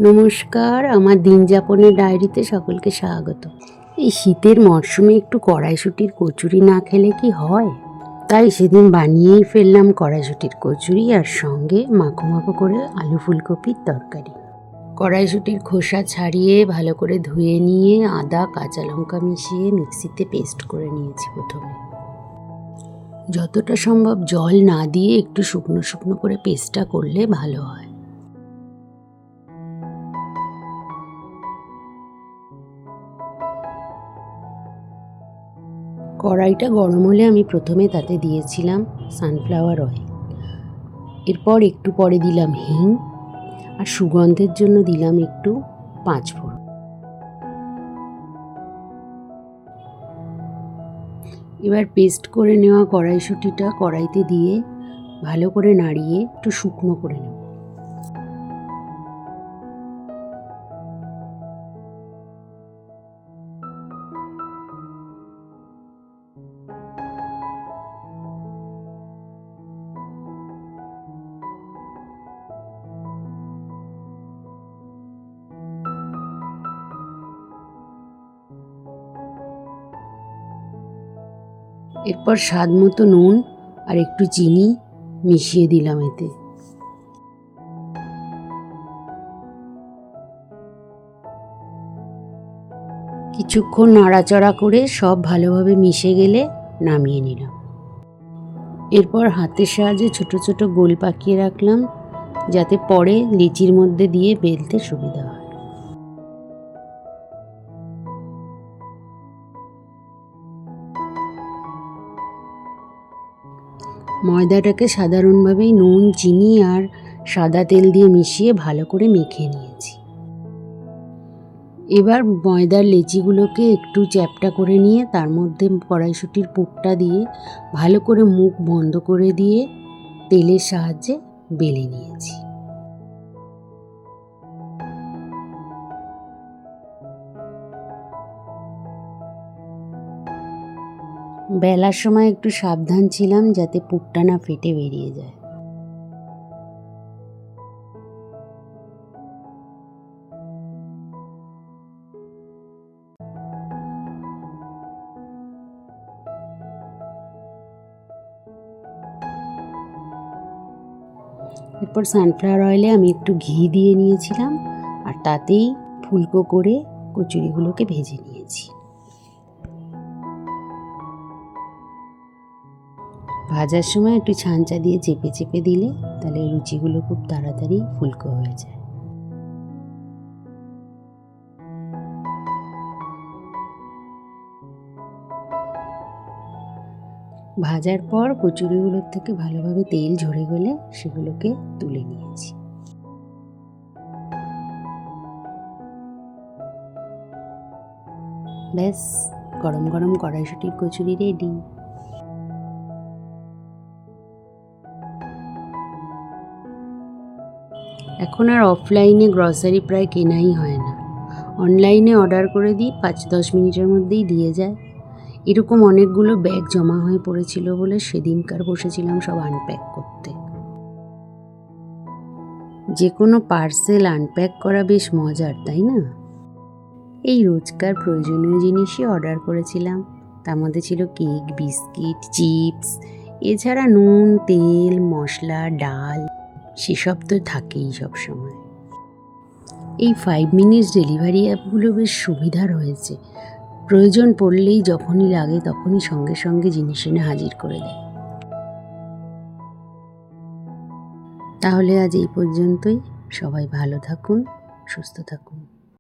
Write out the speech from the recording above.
নমস্কার, আমার দিনযাপনের ডায়েরিতে সকলকে স্বাগত। এই শীতের মরশুমে একটু কড়াইশুঁটির কচুরি না খেলে কি হয়? তাই সেদিন বানিয়েই ফেললাম কড়াইশুঁটির কচুরি আর সঙ্গে মাখো মাখো করে আলু ফুলকপির তরকারি। কড়াইশুঁটির খোসা ছাড়িয়ে ভালো করে ধুয়ে নিয়ে আদা কাঁচা লঙ্কা মিশিয়ে মিক্সিতে পেস্ট করে নিয়েছি। প্রথমে যতটা সম্ভব জল না দিয়ে একটু শুকনো শুকনো করে পেস্টটা করলে ভালো হয়। কড়াইটা গরম হলে আমি প্রথমে তাতে দিয়েছিলাম সানফ্লাওয়ার অয়েল। এরপর একটু পরে দিলাম হিং আর সুগন্ধের জন্য দিলাম একটু পাঁচফোড়ন। এবার পেস্ট করে নেওয়া কড়াইশুঁটিটা কড়াইতে দিয়ে ভালো করে নাড়িয়ে একটু শুকনো করে নেব। এরপর স্বাদ মতো নুন আর একটু চিনি মিশিয়ে দিলাম এতে। কিছুক্ষণ নাড়াচাড়া করে সব ভালোভাবে মিশে গেলে নামিয়ে নিলাম। এরপর হাতের সাহায্যে ছোট ছোট গোল পাকিয়ে রাখলাম, যাতে পরে লিচির মধ্যে দিয়ে বেলতে সুবিধা হয়। ময়দাটাকে সাধারণভাবেই নুন চিনি আর সাদা তেল দিয়ে মিশিয়ে ভালো করে মেখে নিয়েছি। এবার ময়দার লেচিগুলোকে একটু চ্যাপ্টা করে নিয়ে তার মধ্যে কড়াইশুঁটির পুরটা দিয়ে ভালো করে মুখ বন্ধ করে দিয়ে তেলের সাহায্যে বেলে নিয়েছি। বেলার সময় একটু সাবধান ছিলাম যাতে পুরটা না ফেটে বেরিয়ে যায়। এরপর সানফ্লাওয়ার অয়েলে আমি একটু ঘি দিয়ে নিয়েছিলাম আর তাতেই ফুলকো করে কচুরিগুলোকে ভেজে নিয়েছি। ভাজার সময় একটু ছাঁচা দিয়ে চেপে চেপে দিলে তাহলে লুচিগুলো খুব তাড়াতাড়ি ফুলকো হয়ে যায়। ভাজার পর কচুরিগুলোর থেকে ভালোভাবে তেল ঝরে গেলে সেগুলোকে তুলে নিয়েছি। ব্যাস, গরম গরম কড়াইশুঁটির কচুরি রেডি। এখন আর অফলাইনে গ্রসারি প্রায় কেনাই হয় না, অনলাইনে অর্ডার করে দিই, 5-10 মিনিটের মধ্যেই দিয়ে যায়। এরকম অনেকগুলো ব্যাগ জমা হয়ে পড়েছিল বলে সেদিনকার বসেছিলাম সব আনপ্যাক করতে। যে কোনো পার্সেল আনপ্যাক করা বেশ মজার, তাই না? এই রোজকার প্রয়োজনীয় জিনিসই অর্ডার করেছিলাম। তার মধ্যে ছিল কেক, বিস্কিট, চিপস, এছাড়া নুন তেল মশলা ডাল সেসব তো থাকেই সবসময়। এই 5 মিনিটস ডেলিভারি অ্যাপগুলো বেশ সুবিধার হয়েছে। প্রয়োজন পড়লেই যখনই লাগে তখনই সঙ্গে সঙ্গে জিনিস এনে হাজির করে দেয়। তাহলে আজ এই পর্যন্তই। সবাই ভালো থাকুন, সুস্থ থাকুন।